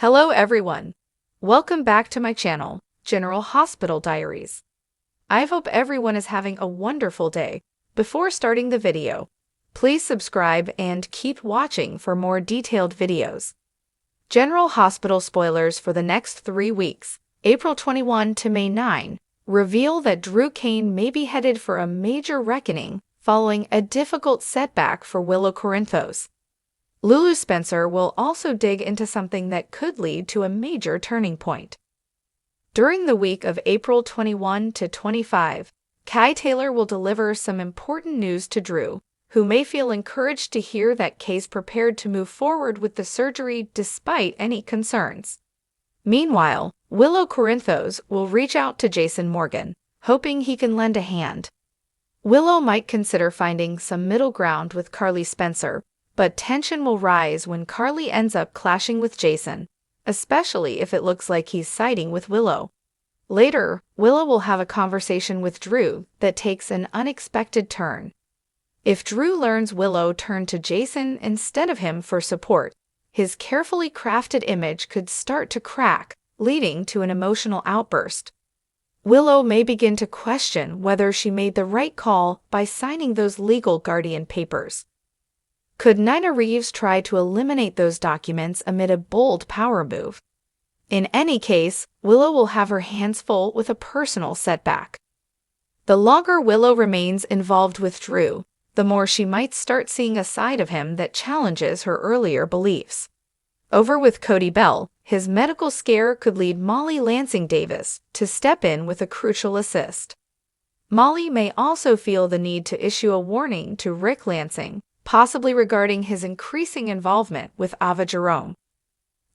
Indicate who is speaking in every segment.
Speaker 1: Hello everyone. Welcome back to my channel, General Hospital Diaries. I hope everyone is having a wonderful day. Before starting the video, please subscribe and keep watching for more detailed videos. General Hospital spoilers for the next 3 weeks, April 21 to May 9, reveal that Drew Kane may be headed for a major reckoning following a difficult setback for Willow Corinthos. Lulu Spencer will also dig into something that could lead to a major turning point. During the week of April 21 to 25, Kai Taylor will deliver some important news to Drew, who may feel encouraged to hear that Kay's prepared to move forward with the surgery despite any concerns. Meanwhile, Willow Corinthos will reach out to Jason Morgan, hoping he can lend a hand. Willow might consider finding some middle ground with Carly Spencer, but tension will rise when Carly ends up clashing with Jason, especially if it looks like he's siding with Willow. Later, Willow will have a conversation with Drew that takes an unexpected turn. If Drew learns Willow turned to Jason instead of him for support, his carefully crafted image could start to crack, leading to an emotional outburst. Willow may begin to question whether she made the right call by signing those legal guardian papers. Could Nina Reeves try to eliminate those documents amid a bold power move? In any case, Willow will have her hands full with a personal setback. The longer Willow remains involved with Drew, the more she might start seeing a side of him that challenges her earlier beliefs. Over with Cody Bell, his medical scare could lead Molly Lansing Davis to step in with a crucial assist. Molly may also feel the need to issue a warning to Rick Lansing, possibly regarding his increasing involvement with Ava Jerome.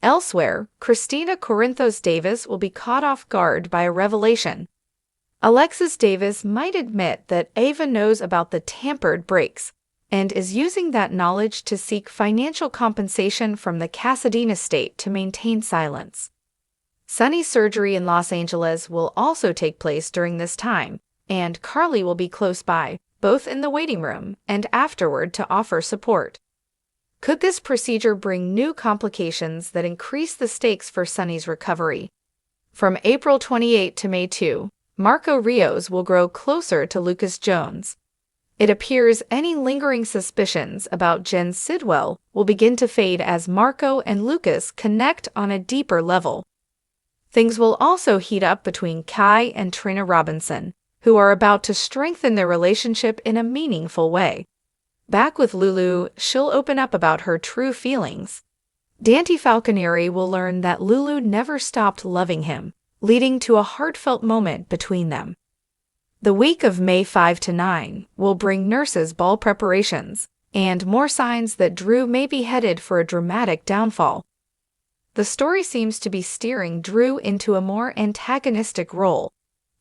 Speaker 1: Elsewhere, Christina Corinthos Davis will be caught off guard by a revelation. Alexis Davis might admit that Ava knows about the tampered brakes and is using that knowledge to seek financial compensation from the Cassadine estate to maintain silence. Sunny's surgery in Los Angeles will also take place during this time, and Carly will be close by, both in the waiting room and afterward to offer support. Could this procedure bring new complications that increase the stakes for Sunny's recovery? From April 28 to May 2, Marco Rios will grow closer to Lucas Jones. It appears any lingering suspicions about Jen Sidwell will begin to fade as Marco and Lucas connect on a deeper level. Things will also heat up between Kai and Trina Robinson, who are about to strengthen their relationship in a meaningful way. Back with Lulu, she'll open up about her true feelings. Dante Falconieri will learn that Lulu never stopped loving him, leading to a heartfelt moment between them. The week of May 5 to 9 will bring nurses' ball preparations and more signs that Drew may be headed for a dramatic downfall. The story seems to be steering Drew into a more antagonistic role,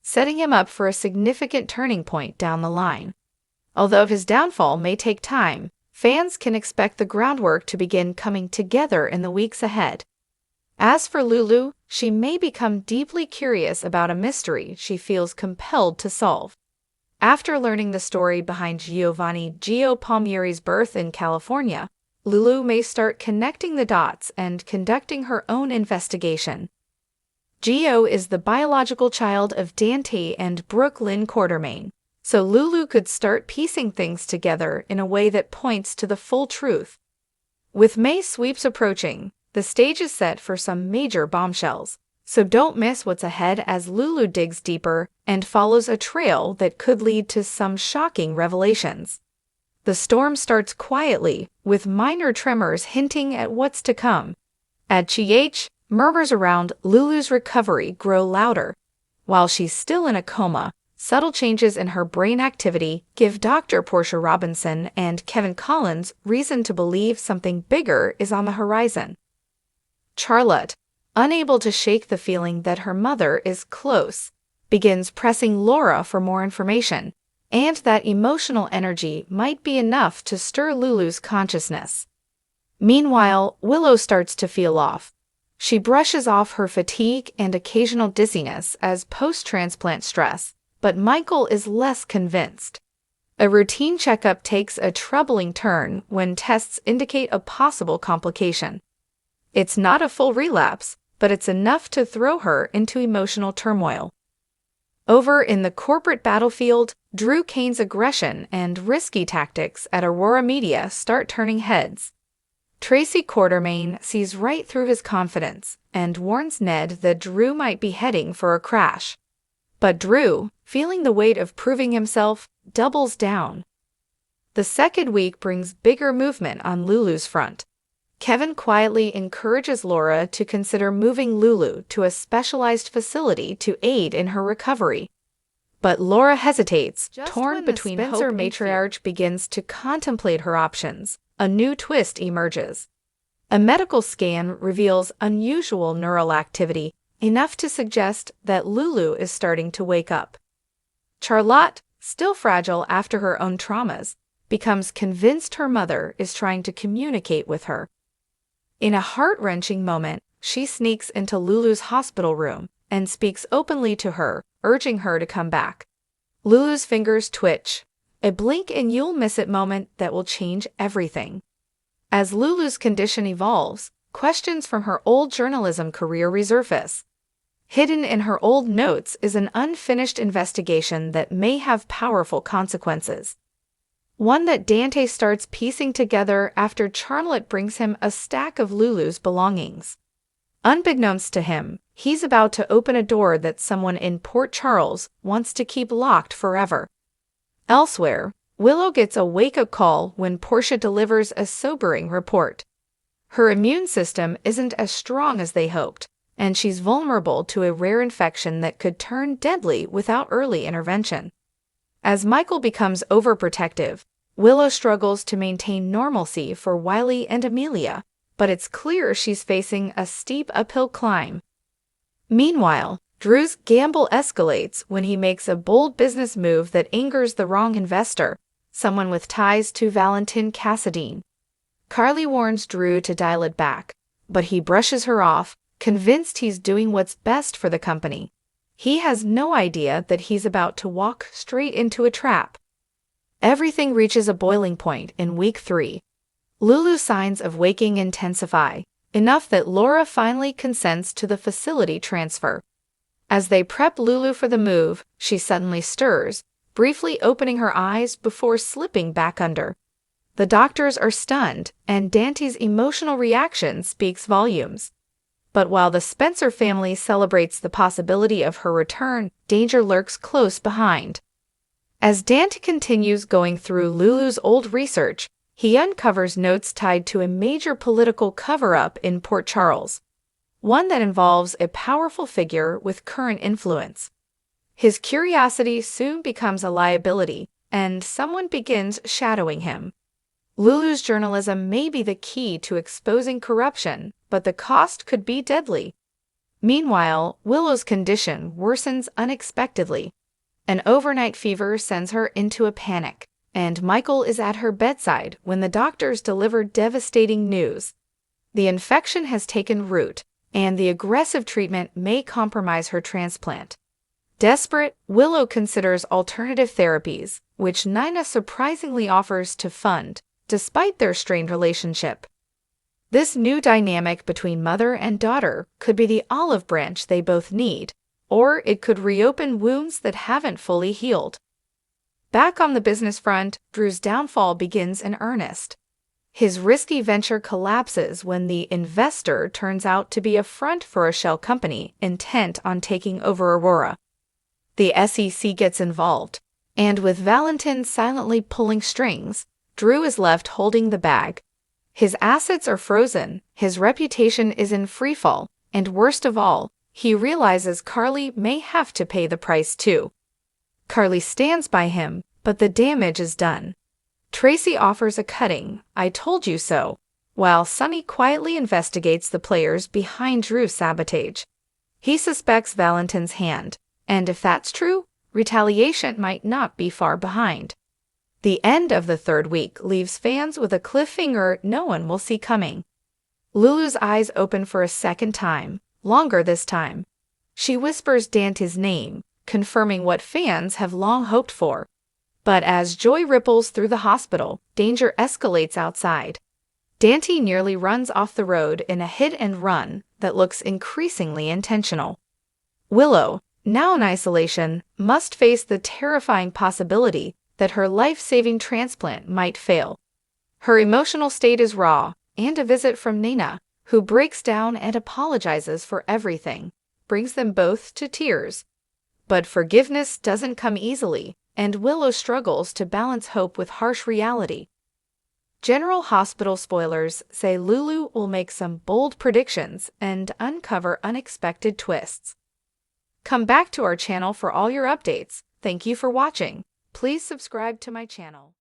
Speaker 1: setting him up for a significant turning point down the line. Although his downfall may take time, fans can expect the groundwork to begin coming together in the weeks ahead. As for Lulu, she may become deeply curious about a mystery she feels compelled to solve. After learning the story behind Giovanni Gio Palmieri's birth in California, Lulu may start connecting the dots and conducting her own investigation. Gio is the biological child of Dante and Brooklyn Quartermain, so Lulu could start piecing things together in a way that points to the full truth. With May sweeps approaching, the stage is set for some major bombshells, so don't miss what's ahead as Lulu digs deeper and follows a trail that could lead to some shocking revelations. The storm starts quietly, with minor tremors hinting at what's to come. At GH, murmurs around Lulu's recovery grow louder. While she's still in a coma, subtle changes in her brain activity give Dr. Portia Robinson and Kevin Collins reason to believe something bigger is on the horizon. Charlotte, unable to shake the feeling that her mother is close, begins pressing Laura for more information, and that emotional energy might be enough to stir Lulu's consciousness. Meanwhile, Willow starts to feel off. She brushes off her fatigue and occasional dizziness as post-transplant stress, but Michael is less convinced. A routine checkup takes a troubling turn when tests indicate a possible complication. It's not a full relapse, but it's enough to throw her into emotional turmoil. Over in the corporate battlefield, Drew Kane's aggression and risky tactics at Aurora Media start turning heads. Tracy Quartermain sees right through his confidence and warns Ned that Drew might be heading for a crash. But Drew, feeling the weight of proving himself, doubles down. The second week brings bigger movement on Lulu's front. Kevin quietly encourages Laura to consider moving Lulu to a specialized facility to aid in her recovery. But Laura hesitates, torn between hope and fear. Matriarch begins to contemplate her options. A new twist emerges. A medical scan reveals unusual neural activity, enough to suggest that Lulu is starting to wake up. Charlotte, still fragile after her own traumas, becomes convinced her mother is trying to communicate with her. In a heart-wrenching moment, she sneaks into Lulu's hospital room and speaks openly to her, urging her to come back. Lulu's fingers twitch, a blink and you'll miss it moment that will change everything. As Lulu's condition evolves, questions from her old journalism career resurface. Hidden in her old notes is an unfinished investigation that may have powerful consequences. One that Dante starts piecing together after Charlotte brings him a stack of Lulu's belongings. Unbeknownst to him, he's about to open a door that someone in Port Charles wants to keep locked forever. Elsewhere, Willow gets a wake-up call when Portia delivers a sobering report. Her immune system isn't as strong as they hoped, and she's vulnerable to a rare infection that could turn deadly without early intervention. As Michael becomes overprotective, Willow struggles to maintain normalcy for Wiley and Amelia, but it's clear she's facing a steep uphill climb. Meanwhile, Drew's gamble escalates when he makes a bold business move that angers the wrong investor, someone with ties to Valentin Cassadine. Carly warns Drew to dial it back, but he brushes her off, convinced he's doing what's best for the company. He has no idea that he's about to walk straight into a trap. Everything reaches a boiling point in week 3. Lulu's signs of waking intensify, enough that Laura finally consents to the facility transfer. As they prep Lulu for the move, she suddenly stirs, briefly opening her eyes before slipping back under. The doctors are stunned, and Dante's emotional reaction speaks volumes. But while the Spencer family celebrates the possibility of her return, danger lurks close behind. As Dante continues going through Lulu's old research, he uncovers notes tied to a major political cover-up in Port Charles, one that involves a powerful figure with current influence. His curiosity soon becomes a liability, and someone begins shadowing him. Lulu's journalism may be the key to exposing corruption, but the cost could be deadly. Meanwhile, Willow's condition worsens unexpectedly. An overnight fever sends her into a panic, and Michael is at her bedside when the doctors deliver devastating news. The infection has taken root, and the aggressive treatment may compromise her transplant. Desperate, Willow considers alternative therapies, which Nina surprisingly offers to fund, despite their strained relationship. This new dynamic between mother and daughter could be the olive branch they both need, or it could reopen wounds that haven't fully healed. Back on the business front, Drew's downfall begins in earnest. His risky venture collapses when the investor turns out to be a front for a shell company intent on taking over Aurora. The SEC gets involved, and with Valentin silently pulling strings, Drew is left holding the bag. His assets are frozen, his reputation is in freefall, and worst of all, he realizes Carly may have to pay the price too. Carly stands by him, but the damage is done. Tracy offers a cutting, "I told you so," while Sonny quietly investigates the players behind Drew's sabotage. He suspects Valentin's hand, and if that's true, retaliation might not be far behind. The end of the third week leaves fans with a cliffhanger no one will see coming. Lulu's eyes open for a second time, longer this time. She whispers Dante's name, confirming what fans have long hoped for. But as joy ripples through the hospital, danger escalates outside. Dante nearly runs off the road in a hit and run that looks increasingly intentional. Willow, now in isolation, must face the terrifying possibility that her life-saving transplant might fail. Her emotional state is raw, and a visit from Nina, who breaks down and apologizes for everything, brings them both to tears. But forgiveness doesn't come easily, and Willow struggles to balance hope with harsh reality. General Hospital spoilers say Lulu will make some bold predictions and uncover unexpected twists. Come back to our channel for all your updates. Thank you for watching. Please subscribe to my channel.